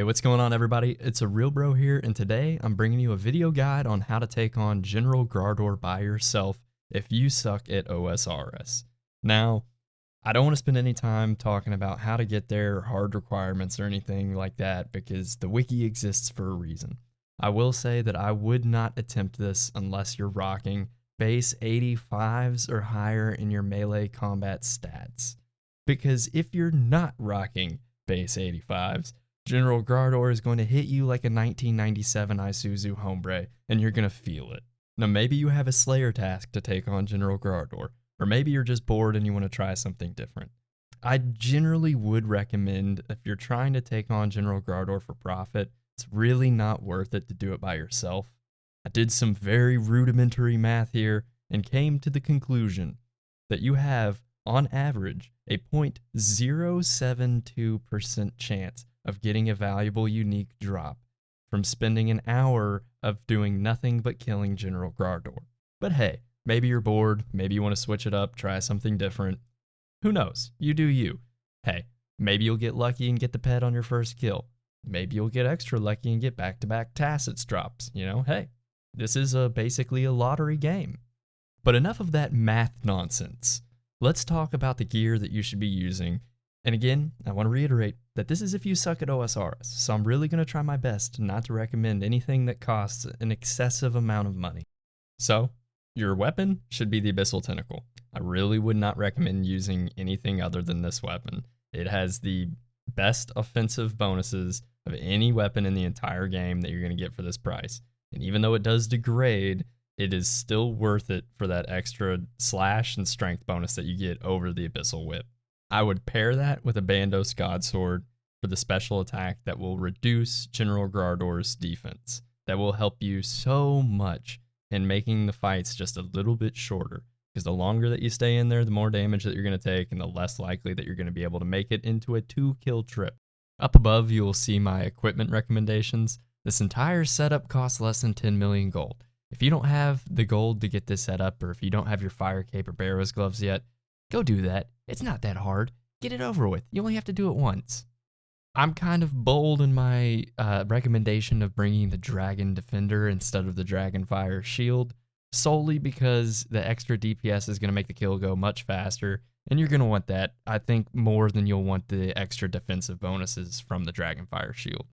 What's going on, everybody? It's a Real Bro here, and today I'm bringing you a video guide on how to take on General Graardor by yourself if you suck at OSRS. Now, I don't want to spend any time talking about how to get there, hard requirements, or anything like that, because the wiki exists for a reason. I will say that I would not attempt this unless you're rocking base 85s or higher in your melee combat stats. Because if you're not rocking base 85s, General Graardor is going to hit you like a 1997 Isuzu Hombre, and you're going to feel it. Now, maybe you have a Slayer task to take on General Graardor, or maybe you're just bored and you want to try something different. I generally would recommend, if you're trying to take on General Graardor for profit, it's really not worth it to do it by yourself. I did some very rudimentary math here and came to the conclusion that you have, on average, a 0.072% chance of getting a valuable unique drop from spending an hour of doing nothing but killing General Graardor. But hey, maybe you're bored, maybe you want to switch it up, try something different. Who knows? You do you. Hey, maybe you'll get lucky and get the pet on your first kill. Maybe you'll get extra lucky and get back-to-back Tacits drops. Hey, this is basically a lottery game. But enough of that math nonsense. Let's talk about the gear that you should be using. And again, I want to reiterate that this is if you suck at OSRS, so I'm really going to try my best not to recommend anything that costs an excessive amount of money. So, your weapon should be the Abyssal Tentacle. I really would not recommend using anything other than this weapon. It has the best offensive bonuses of any weapon in the entire game that you're going to get for this price. And even though it does degrade, it is still worth it for that extra slash and strength bonus that you get over the Abyssal Whip. I would pair that with a Bandos Godsword for the special attack that will reduce General Graardor's defense. That will help you so much in making the fights just a little bit shorter, because the longer that you stay in there, the more damage that you're going to take, and the less likely that you're going to be able to make it into a 2-kill trip. Up above, you will see my equipment recommendations. This entire setup costs less than 10 million gold. If you don't have the gold to get this set up, or if you don't have your fire cape or Barrow's gloves yet, go do that. It's not that hard. Get it over with. You only have to do it once. I'm kind of bold in my recommendation of bringing the Dragon Defender instead of the Dragonfire Shield, solely because the extra DPS is going to make the kill go much faster, and you're going to want that, I think, more than you'll want the extra defensive bonuses from the Dragonfire Shield.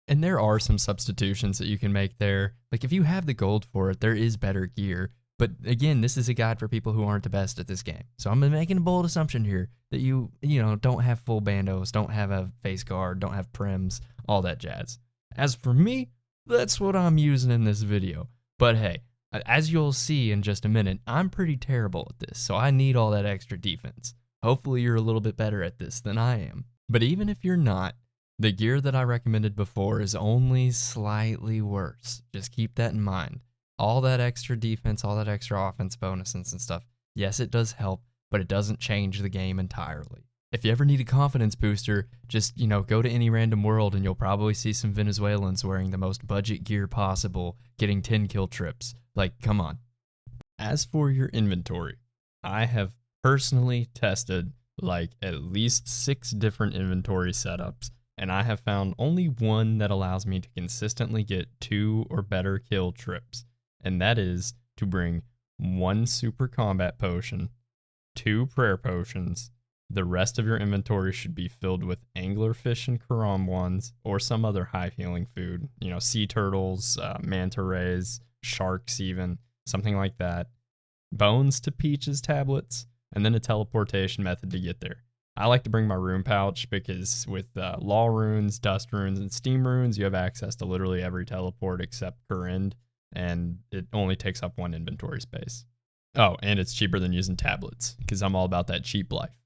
And there are some substitutions that you can make there. Like, if you have the gold for it, there is better gear. But again, this is a guide for people who aren't the best at this game. So I'm making a bold assumption here that you don't have full bandos, don't have a face guard, don't have prims, all that jazz. As for me, that's what I'm using in this video. But hey, as you'll see in just a minute, I'm pretty terrible at this, so I need all that extra defense. Hopefully you're a little bit better at this than I am. But even if you're not, the gear that I recommended before is only slightly worse. Just keep that in mind. All that extra defense, all that extra offense bonuses and stuff, yes, it does help, but it doesn't change the game entirely. If you ever need a confidence booster, just, go to any random world and you'll probably see some Venezuelans wearing the most budget gear possible, getting 10-kill trips. Like, come on. As for your inventory, I have personally tested like at least 6 different inventory setups, and I have found only one that allows me to consistently get 2 or better kill trips. And that is to bring 1 super combat potion, 2 prayer potions. The rest of your inventory should be filled with anglerfish and karambwans, or some other high healing food. Sea turtles, manta rays, sharks even, something like that. Bones to peaches tablets, and then a teleportation method to get there. I like to bring my rune pouch because with law runes, dust runes, and steam runes, you have access to literally every teleport except Kurind, and it only takes up 1 inventory space. Oh, and it's cheaper than using tablets, because I'm all about that cheap life.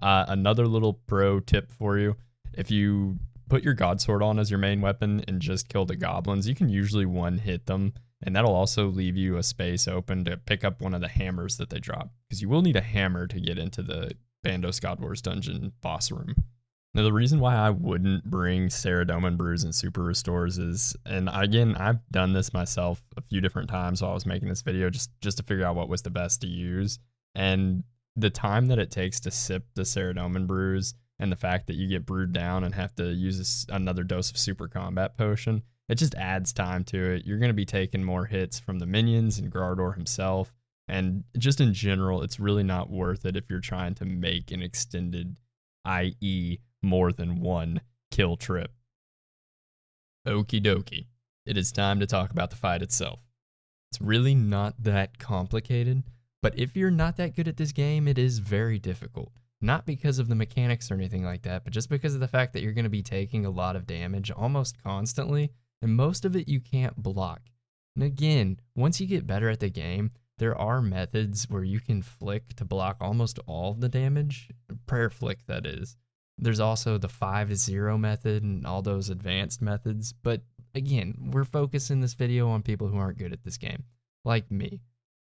Another little pro tip for you, if you put your Godsword on as your main weapon and just kill the goblins, you can usually one-hit them, and that'll also leave you a space open to pick up one of the hammers that they drop, because you will need a hammer to get into the Bandos Godsword's dungeon boss room. Now, the reason why I wouldn't bring Saradomin Brews and Super Restores is, and again, I've done this myself a few different times while I was making this video, just to figure out what was the best to use. And the time that it takes to sip the Saradomin Brews and the fact that you get brewed down and have to use another dose of super combat potion, it just adds time to it. You're going to be taking more hits from the minions and Graardor himself, and just in general, it's really not worth it if you're trying to make an extended, i.e. more than one kill trip. Okie dokie. It is time to talk about the fight itself. It's really not that complicated, but if you're not that good at this game, it is very difficult. Not because of the mechanics or anything like that, but just because of the fact that you're going to be taking a lot of damage almost constantly, and most of it you can't block. And again, once you get better at the game, there are methods where you can flick to block almost all of the damage. Prayer flick, that is. There's also the 5-0 method and all those advanced methods, but again, we're focusing this video on people who aren't good at this game, like me.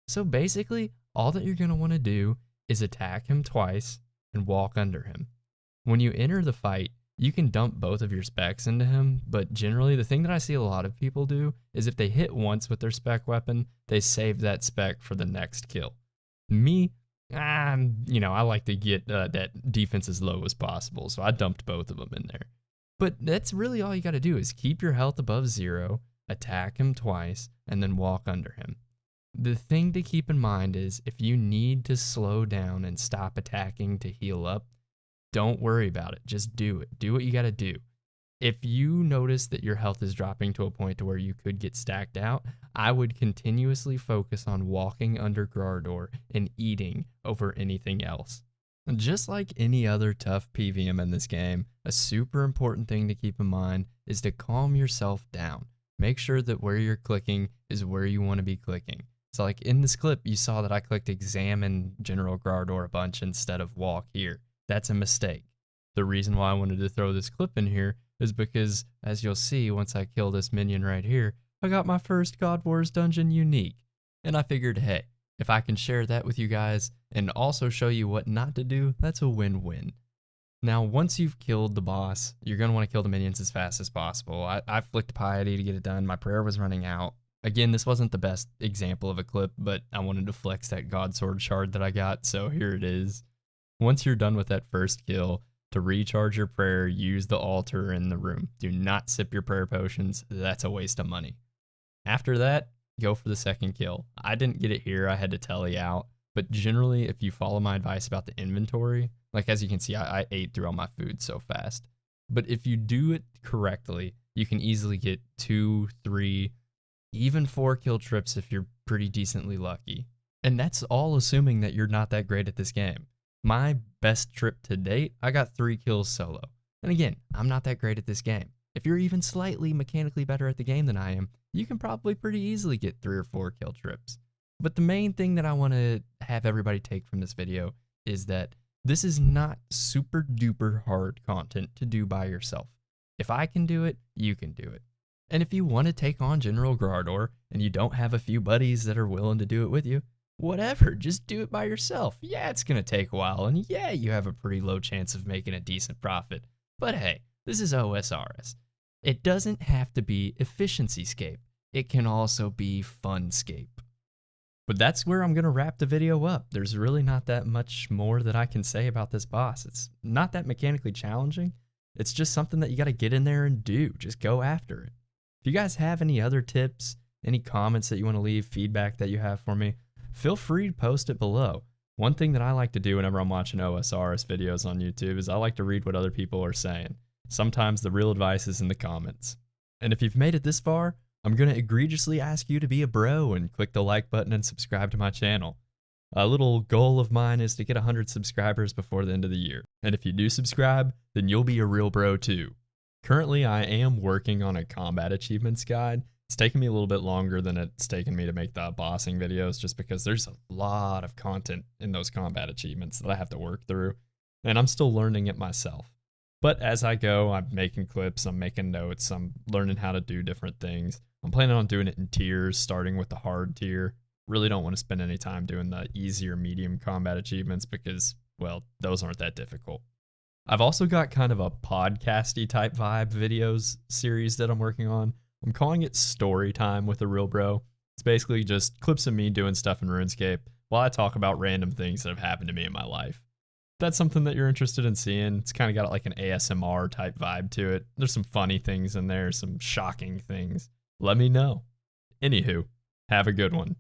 So basically, all that you're going to want to do is attack him twice and walk under him. When you enter the fight, you can dump both of your specs into him, but generally the thing that I see a lot of people do is if they hit once with their spec weapon, they save that spec for the next kill. Me, I like to get that defense as low as possible, so I dumped both of them in there. But that's really all you got to do is keep your health above 0, attack him twice, and then walk under him. The thing to keep in mind is if you need to slow down and stop attacking to heal up, don't worry about it. Just do it. Do what you got to do. If you notice that your health is dropping to a point to where you could get stacked out, I would continuously focus on walking under Graardor and eating over anything else. Just like any other tough PVM in this game, a super important thing to keep in mind is to calm yourself down. Make sure that where you're clicking is where you want to be clicking. So like in this clip, you saw that I clicked examine General Graardor a bunch instead of walk here. That's a mistake. The reason why I wanted to throw this clip in here is because, as you'll see, once I kill this minion right here, I got my first God Wars dungeon unique. And I figured, hey, if I can share that with you guys and also show you what not to do, that's a win-win. Now, once you've killed the boss, you're going to want to kill the minions as fast as possible. I flicked piety to get it done. My prayer was running out. Again, this wasn't the best example of a clip, but I wanted to flex that God Sword shard that I got, so here it is. Once you're done with that first kill, to recharge your prayer, use the altar in the room. Do not sip your prayer potions. That's a waste of money. After that, go for the second kill. I didn't get it here. I had to tele out. But generally, if you follow my advice about the inventory, like as you can see, I ate through all my food so fast. But if you do it correctly, you can easily get 2, 3, even 4 kill trips if you're pretty decently lucky. And that's all assuming that you're not that great at this game. My best trip to date, I got 3 kills solo. And again, I'm not that great at this game. If you're even slightly mechanically better at the game than I am, you can probably pretty easily get 3 or 4 kill trips. But the main thing that I want to have everybody take from this video is that this is not super duper hard content to do by yourself. If I can do it, you can do it. And if you want to take on General Graardor and you don't have a few buddies that are willing to do it with you, whatever, just do it by yourself. Yeah, it's going to take a while, and yeah, you have a pretty low chance of making a decent profit. But hey, this is OSRS. It doesn't have to be efficiency-scape. It can also be fun-scape. But that's where I'm going to wrap the video up. There's really not that much more that I can say about this boss. It's not that mechanically challenging. It's just something that you got to get in there and do. Just go after it. If you guys have any other tips, any comments that you want to leave, feedback that you have for me, feel free to post it below. One thing that I like to do whenever I'm watching OSRS videos on YouTube is I like to read what other people are saying. Sometimes the real advice is in the comments. And if you've made it this far, I'm going to egregiously ask you to be a bro and click the like button and subscribe to my channel. A little goal of mine is to get 100 subscribers before the end of the year. And if you do subscribe, then you'll be a real bro too. Currently, I am working on a combat achievements guide. It's taken me a little bit longer than it's taken me to make the bossing videos just because there's a lot of content in those combat achievements that I have to work through, and I'm still learning it myself. But as I go, I'm making clips, I'm making notes, I'm learning how to do different things. I'm planning on doing it in tiers, starting with the hard tier. Really don't want to spend any time doing the easier medium combat achievements because, well, those aren't that difficult. I've also got kind of a podcasty type vibe videos series that I'm working on. I'm calling it Story Time with a Real Bro. It's basically just clips of me doing stuff in RuneScape while I talk about random things that have happened to me in my life. that's something that you're interested in seeing, it's kind of got like an ASMR type vibe to it. There's some funny things in there, some shocking things. Let me know. Anywho, have a good one.